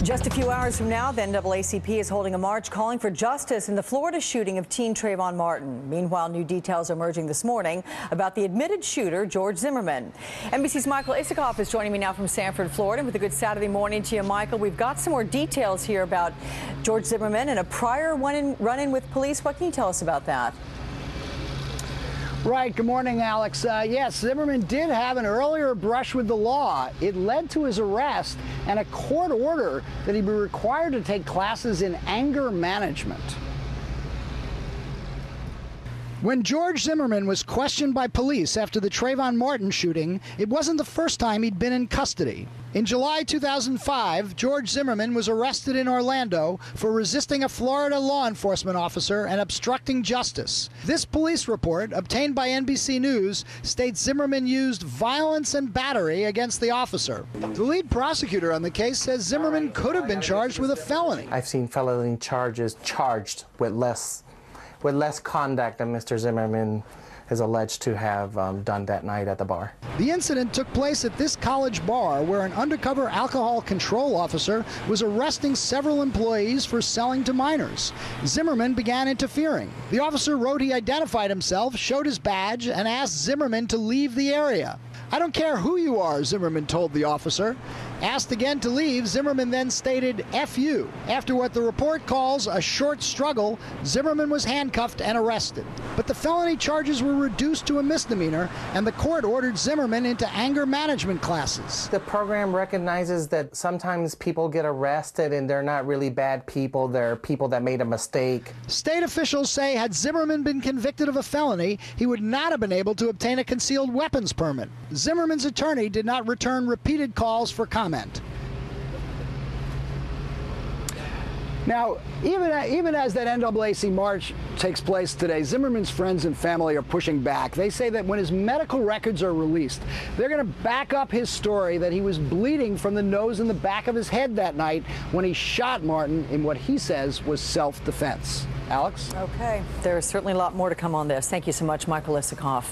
Just a few hours from now, the NAACP is holding a march calling for justice in the Florida shooting of teen Trayvon Martin. Meanwhile, new details are emerging this morning about the admitted shooter, George Zimmerman. NBC's Michael Isikoff is joining me now from Sanford, Florida. With a good Saturday morning to you, Michael. We've got some more details here about George Zimmerman and a prior run-in with police. What can you tell us about that? Right. Good morning, Alex. Yes, Zimmerman did have an earlier brush with the law. It led to his arrest and a court order that he be required to take classes in anger management. When George Zimmerman was questioned by police after the Trayvon Martin shooting, it wasn't the first time he'd been in custody. In July 2005, George Zimmerman was arrested in Orlando for resisting a Florida law enforcement officer and obstructing justice. This police report, obtained by NBC News, states Zimmerman used violence and battery against the officer. The lead prosecutor on the case says Zimmerman could have been charged with a felony. I've seen felony charges charged with less conduct than Mr. Zimmerman is alleged to have done that night at the bar. The incident took place at this college bar where an undercover alcohol control officer was arresting several employees for selling to minors. Zimmerman began interfering. The officer wrote he identified himself, showed his badge, and asked Zimmerman to leave the area. "I don't care who you are," Zimmerman told the officer. Asked again to leave, Zimmerman then stated, "F you." After what the report calls a short struggle, Zimmerman was handcuffed and arrested. But the felony charges were reduced to a misdemeanor, and the court ordered Zimmerman into anger management classes. The program recognizes that sometimes people get arrested and they're not really bad people, they're people that made a mistake. State officials say had Zimmerman been convicted of a felony, he would not have been able to obtain a concealed weapons permit. Zimmerman's attorney did not return repeated calls for comment. Now, even as that NAACP march takes place today, Zimmerman's friends and family are pushing back. They say that when his medical records are released, they're going to back up his story that he was bleeding from the nose and the back of his head that night when he shot Martin in what he says was self-defense. Alex? Okay. There is certainly a lot more to come on this. Thank you so much, Michael Isikoff.